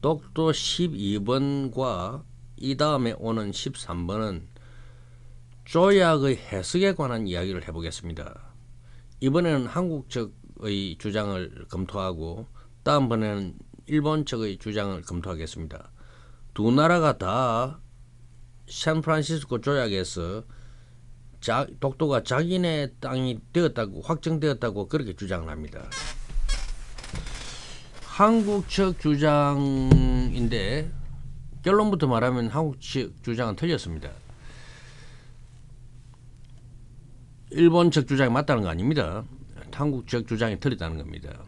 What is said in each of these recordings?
독도 12번과 이 다음에 오는 13번은 조약의 해석에 관한 이야기를 해보겠습니다. 이번에는 한국 측의 주장을 검토하고 다음번에는 일본 측의 주장을 검토하겠습니다. 두 나라가 다 샌프란시스코 조약에서 독도가 자기네 땅이 되었다고 확정되었다고 그렇게 주장을 합니다. 한국 측 주장인데 결론부터 말하면 한국 측 주장은 틀렸습니다. 일본 측 주장이 맞다는 거 아닙니다. 한국 측 주장이 틀렸다는 겁니다.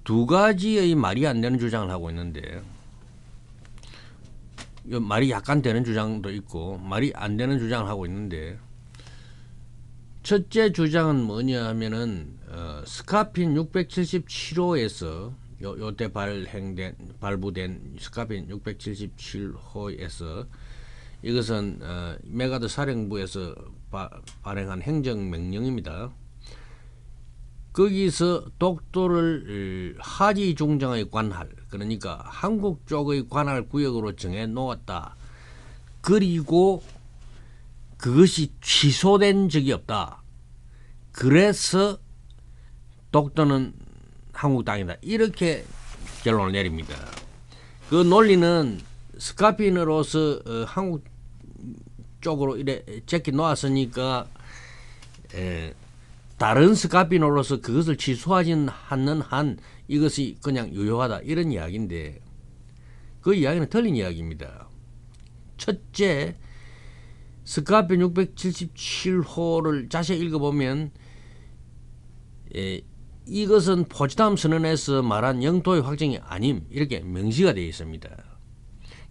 두 가지의 말이 안 되는 주장을 하고 있는데 말이 약간 되는 주장도 있고 말이 안 되는 주장을 하고 있는데 첫째 주장은 뭐냐 하면은 스카핀 677호에서 요때 발부된 스카핀 677호에서 이것은 메가드 사령부에서 발행한 행정명령입니다. 거기서 독도를 하지 중정의 관할, 그러니까 한국 쪽의 관할 구역으로 정해 놓았다. 그리고 그것이 취소된 적이 없다. 그래서 독도는 한국 땅이다. 이렇게 결론을 내립니다. 그 논리는 스카핀으로서 한국 쪽으로 이래 제끼 놓았으니까 다른 스카핀으로서 그것을 취소하지 않는 한 이것이 그냥 유효하다. 이런 이야기인데 그 이야기는 틀린 이야기입니다. 첫째, 스카핀 677호를 자세히 읽어보면 이것은 포츠담 선언에서 말한 영토의 확정이 아님 이렇게 명시가 되어 있습니다.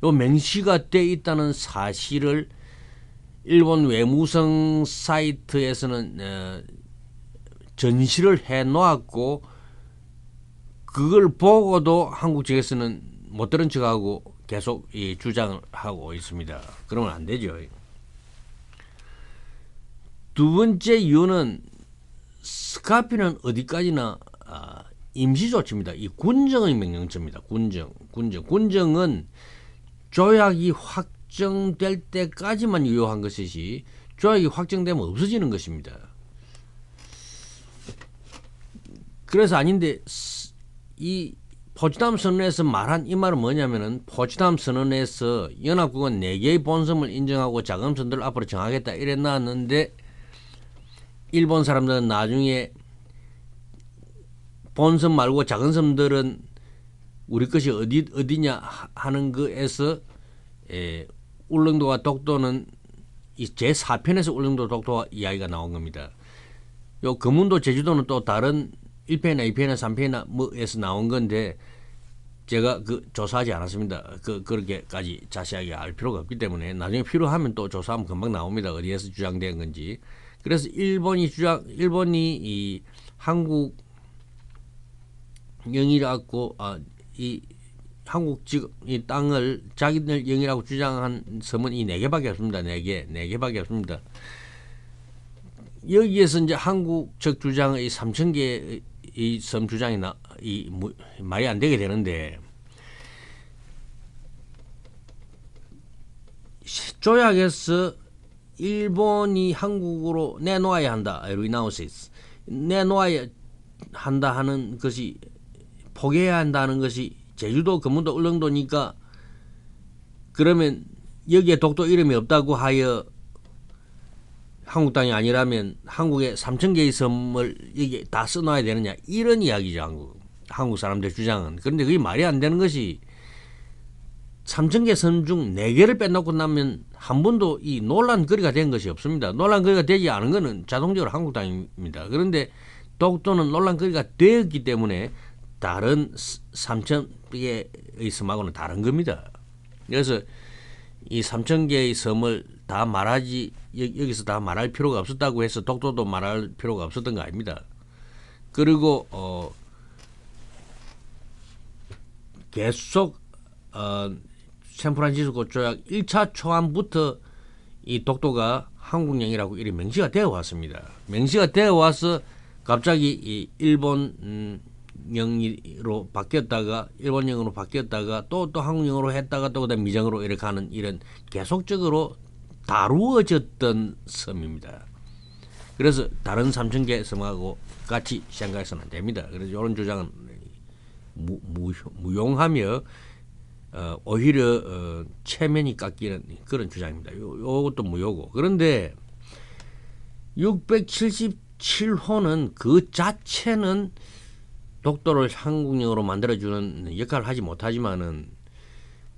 이 명시가 되어 있다는 사실을 일본 외무성 사이트에서는 전시를 해놓았고 그걸 보고도 한국 측에서는 못 들은 척하고 계속 이 주장을 하고 있습니다. 그러면 안 되죠. 두 번째 이유는 스카핀은 어디까지나 임시조치입니다. 이 군정의 명령조입니다. 군정은 조약이 확정될 때까지만 유효한 것이지 조약이 확정되면 없어지는 것입니다. 그래서 아닌데 이 포츠담 선언에서 말한 이 말은 뭐냐면은 포츠담 선언에서 연합국은 4개의 본섬을 인정하고 자금선들을 앞으로 정하겠다 이래 놨는데 일본 사람들은 나중에 본섬 말고 작은 섬들은 우리 것이 어디냐 하는 거에서 울릉도와 독도는 이 제4편에서 울릉도 독도와 이야기가 나온 겁니다. 요 금운도 제주도는 또 다른 1편이나 2편이나 3편이나 뭐에서 나온 건데 제가 조사하지 않았습니다. 그렇게까지 자세하게 알 필요가 없기 때문에 나중에 필요하면 또 조사하면 금방 나옵니다. 어디에서 주장된 건지. 그래서 일본이 이 한국 영이라고 이 한국 이 땅을 자기들 영이라고 주장한 섬은 이 4개밖에 없습니다. 4개밖에 없습니다. 여기에서 이제 한국 측 주장의 3,000개의 이 섬 주장이 말이 안 되게 되는데 조약에서 일본이 한국으로 내놓아야 한다. renounces. 내놓아야 한다 하는 것이 포기해야 한다는 것이 제주도, 금운도, 울릉도니까 그러면 여기에 독도 이름이 없다고 하여 한국 땅이 아니라면 한국에 3,000개의 섬을 여기 다 써놔야 되느냐 이런 이야기죠. 한국 사람들 주장은. 그런데 그게 말이 안 되는 것이 3,000개 섬 중 4개를 빼놓고 나면 한 번도 이 논란거리가 된 것이 없습니다. 논란거리가 되지 않은 것은 자동적으로 한국 땅입니다. 그런데 독도는 논란거리가 되었기 때문에 다른 3,000개의 섬하고는 다른 겁니다. 그래서 이 3,000개의 섬을 다 여기서 다 말할 필요가 없었다고 해서 독도도 말할 필요가 없었던 거 아닙니다. 그리고 계속 샌프란시스코 조약 1차 초안부터 이 독도가 한국령이라고 이렇게 명시가 되어 왔습니다. 명시가 되어 와서 갑자기 이 일본 영어로 바뀌었다가 일본 영어로 바뀌었다가 또 한국 영어로 했다가 또 그다음 미정으로 이렇게 하는 이런 계속적으로 다루어졌던 섬입니다. 그래서 다른 3,000개 섬하고 같이 생각해서는 안 됩니다. 그래서 이런 주장은 무용하며 오히려 체면이 깎이는 그런 주장입니다. 요것도 무효고. 그런데 677호는 그 자체는 독도를 한국령으로 만들어주는 역할을 하지 못하지만은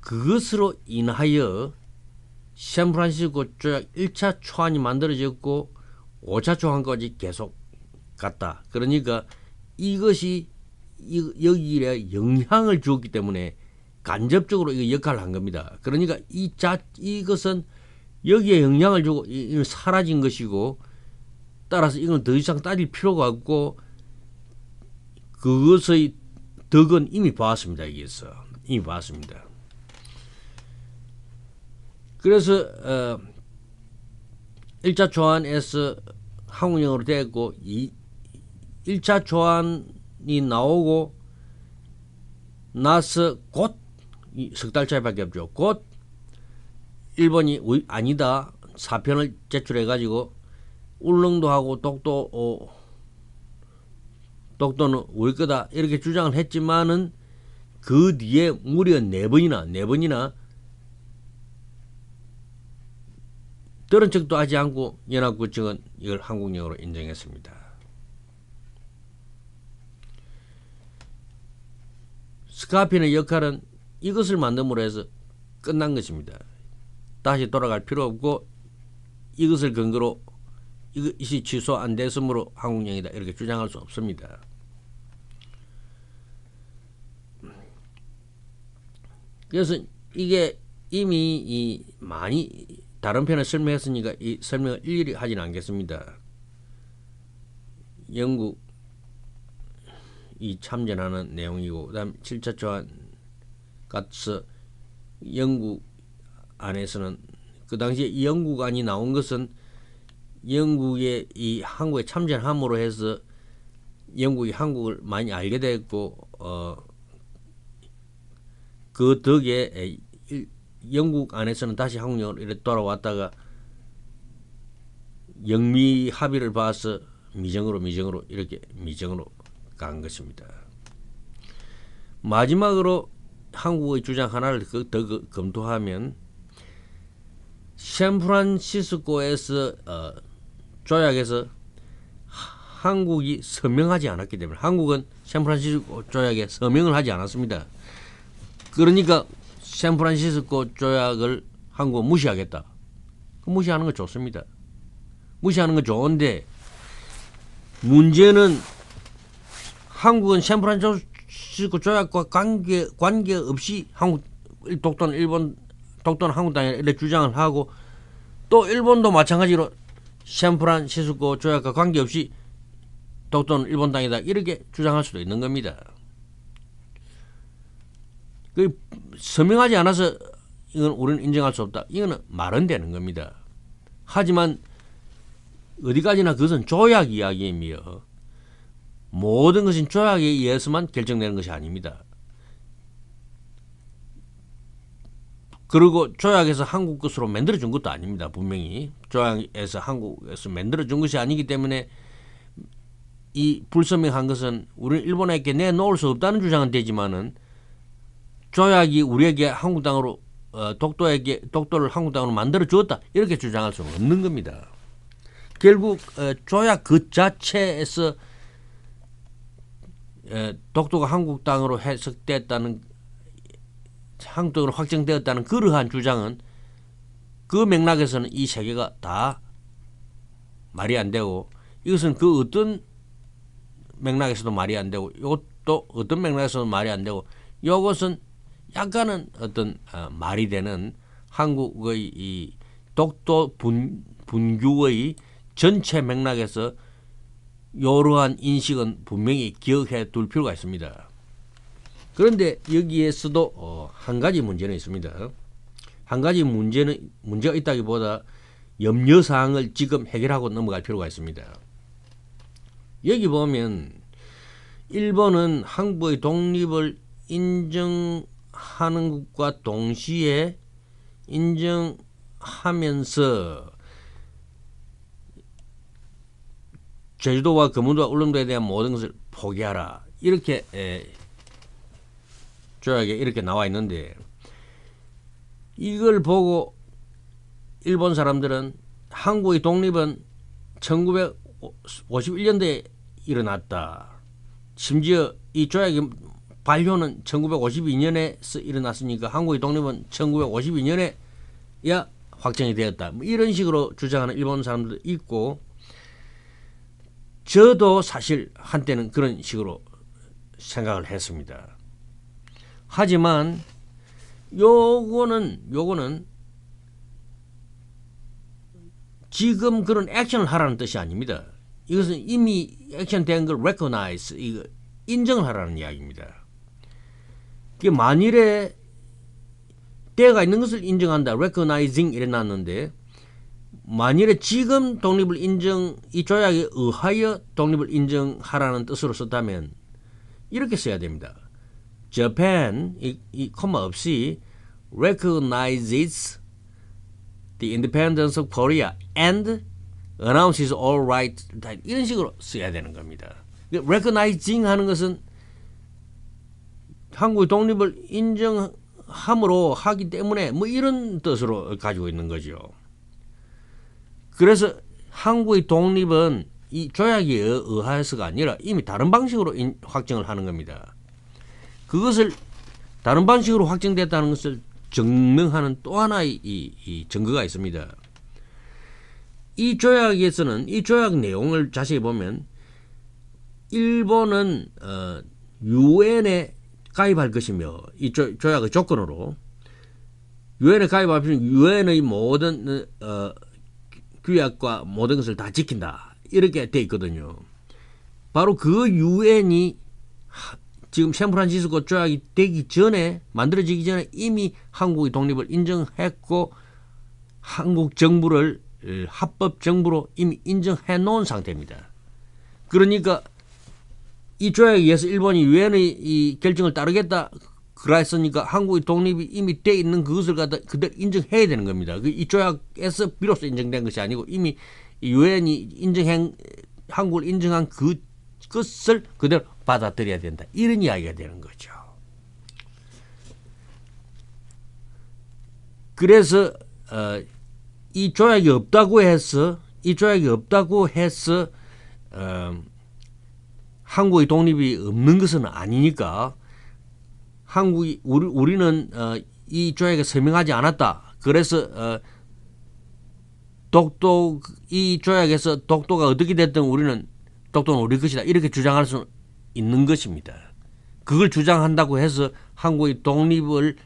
그것으로 인하여 샌프란시스코 조약 1차 초안이 만들어졌고 5차 초안까지 계속 갔다. 그러니까 이것이 여기에 영향을 주었기 때문에 간접적으로 이 역할을 한 겁니다. 그러니까 이것은 여기에 영향을 주고 사라진 것이고 따라서 이건 더 이상 따질 필요가 없고 그것의 덕은 이미 봤습니다. 여기에서 이미 봤습니다. 그래서 1차 초안에서 한국령으로 됐고 1차 초안이 나오고 나서 곧 석 달 차이밖에 없죠. 곧 일본이 아니다 사편을 제출해 가지고 울릉도 하고 독도는 우리 거다 이렇게 주장을 했지만은 그 뒤에 무려 4번이나 들은 척도 하지 않고 연합국정은 이걸 한국령으로 인정했습니다. 스카피의 역할은 이것을 만듦으로 해서 끝난 것입니다. 다시 돌아갈 필요 없고 이것을 근거로 이것이 취소 안 됐으므로 한국령이다 이렇게 주장할 수 없습니다. 그래서 이게 이미 많이 다른 편에 설명했으니까 이 설명을 일일이 하지는 않겠습니다. 영국이 참전하는 내용이고 그다음 7차 초안 같이 영국 안에서는 그 당시에 이 영국안이 나온 것은 영국의 이 한국에 참전함으로 해서 영국이 한국을 많이 알게 됐고 그 덕에 영국 안에서는 다시 한국령으로 이렇게 돌아왔다가 영미 합의를 봐서 미정으로 이렇게 미정으로 간 것입니다. 마지막으로 한국의 주장 하나를 더 검토하면 샌프란시스코에서 조약에서 한국이 서명하지 않았기 때문에 한국은 샌프란시스코 조약에 서명을 하지 않았습니다. 그러니까 샌프란시스코 조약을 한국은 무시하겠다. 무시하는 거 좋습니다. 무시하는 거 좋은데 문제는 한국은 샌프란시스코 조약과 관계없이 독도는 한국 땅에 이렇게 주장을 하고 또 일본도 마찬가지로 샌프란시스코 조약과 관계없이 독도는 일본 땅이다 이렇게 주장할 수도 있는 겁니다. 그 서명하지 않아서 이건 우리는 인정할 수 없다. 이거는 말은 되는 겁니다. 하지만 어디까지나 그것은 조약 이야기이며 모든 것은 조약에 의해서만 결정되는 것이 아닙니다. 그리고 조약에서 한국 것으로 만들어준 것도 아닙니다. 분명히 조약에서 한국에서 만들어준 것이 아니기 때문에 이 불서명한 것은 우리는 일본에게 내놓을 수 없다는 주장은 되지만은 조약이 우리에게 한국 땅으로 독도를 한국 땅으로 만들어 주었다 이렇게 주장할 수는 없는 겁니다. 결국 조약 그 자체에서 독도가 한국 땅으로 해석됐다는 한국 땅으로 확정되었다는 그러한 주장은 그 맥락에서는 이 세 개가 다 말이 안 되고 이것은 그 어떤 맥락에서도 말이 안 되고 이것도 어떤 맥락에서도 말이 안 되고 이것은 약간은 어떤 말이 되는 한국의 이 독도 분규의 전체 맥락에서 이러한 인식은 분명히 기억해 둘 필요가 있습니다. 그런데 여기에서도 한 가지 문제는 있습니다. 한 가지 문제가 있다기보다 염려사항을 지금 해결하고 넘어갈 필요가 있습니다. 여기 보면 일본은 한국의 독립을 인정하는 것과 동시에 인정하면서 제주도와 거문도와 울릉도에 대한 모든 것을 포기하라. 이렇게 조약에 이렇게 나와 있는데, 이걸 보고 일본 사람들은 한국의 독립은 1951년도에 일어났다. 심지어 이 조약의 발효는 1952년에 일어났으니까 한국의 독립은 1952년에야 확정이 되었다. 이런 식으로 주장하는 일본 사람들도 있고, 저도 사실 한때는 그런 식으로 생각을 했습니다. 하지만 요거는 지금 그런 액션을 하라는 뜻이 아닙니다. 이것은 이미 액션된 걸 recognize, 이거 인정을 하라는 이야기입니다. 만일에 때가 있는 것을 인정한다, recognizing 이래 놨는데, 만일에 지금 독립을 이 조약에 의하여 독립을 인정하라는 뜻으로 썼다면 이렇게 써야 됩니다. Japan, 이 코마 없이 recognizes the independence of Korea and announces all rights, 이런 식으로 써야 되는 겁니다. recognizing 하는 것은 한국의 독립을 인정함으로 하기 때문에 뭐 이런 뜻으로 가지고 있는 거죠. 그래서 한국의 독립은 이 조약에 의하여서가 아니라 이미 다른 방식으로 확정을 하는 겁니다. 그것을 다른 방식으로 확정됐다는 것을 증명하는 또 하나의 이 증거가 있습니다. 이 조약에서는 이 조약 내용을 자세히 보면 일본은 유엔에 가입할 것이며, 이 조약의 조건으로 유엔에 가입하면 유엔의 모든 규약과 모든 것을 다 지킨다, 이렇게 돼 있거든요. 바로 그 유엔이 지금 샌프란시스코 조약이 되기 전에, 만들어지기 전에 이미 한국의 독립을 인정했고 한국 정부를 합법 정부로 이미 인정해 놓은 상태입니다. 그러니까 이 조약에 의해서 일본이 유엔의 이 결정을 따르겠다 그랬으니까 한국의 독립이 이미 돼 있는 그것을 갖다 그대로 인정해야 되는 겁니다. 이 조약에서 비로소 인정된 것이 아니고 이미 유엔이 한국을 인정한 그것을 그대로 받아들여야 된다, 이런 이야기가 되는 거죠. 그래서 이 조약이 없다고 해서 한국의 독립이 없는 것은 아니니까, 우리는 이 조약에 서명하지 않았다. 그래서 이 조약에서 독도가 어떻게 됐든 독도는 우리 것이다, 이렇게 주장할 수 있는 것입니다. 그걸 주장한다고 해서 한국의 독립을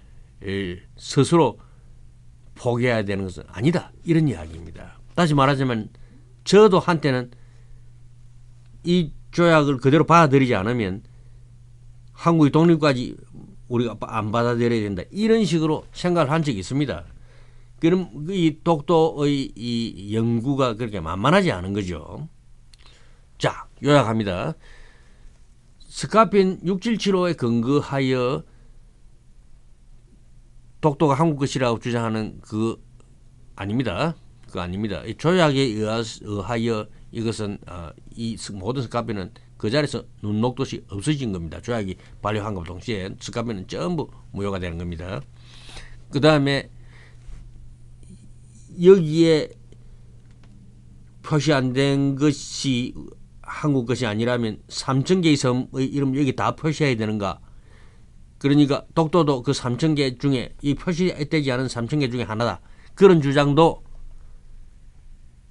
스스로 포기해야 되는 것은 아니다, 이런 이야기입니다. 다시 말하자면 저도 한때는 이 조약을 그대로 받아들이지 않으면 한국의 독립까지 우리가 안 받아들여야 된다, 이런 식으로 생각을 한 적이 있습니다. 그럼 이 독도의 이 연구가 그렇게 만만하지 않은 거죠. 자, 요약합니다. 스카핀 6775에 근거하여 독도가 한국 것이라고 주장하는 그거 아닙니다. 이 조약에 의하여 이것은 이 모든 스카핀은 그 자리에서 눈 녹듯이 없어진 겁니다. 조약이 발효한 것과 동시에 스카핀은 전부 무효가 되는 겁니다. 그 다음에 여기에 표시 안 된 것이 한국 것이 아니라면 3,000개의 섬의 이름 여기 다 표시해야 되는가? 그러니까 독도도 그 3,000개 중에, 이 표시되지 않은 3,000개 중에 하나다, 그런 주장도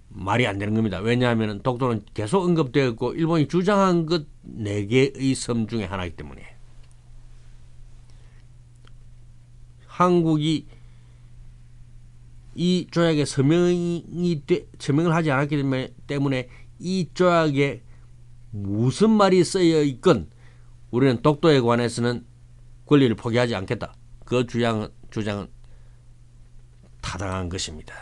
말이 안 되는 겁니다. 왜냐하면 독도는 계속 언급되어 있고 일본이 주장한 것 4개의 섬 중에 하나이기 때문에. 한국이 이 조약에 서명을 하지 않았기 때문에 이 조약에 무슨 말이 쓰여 있건 우리는 독도에 관해서는 권리를 포기하지 않겠다, 그 주장은 타당한 것입니다.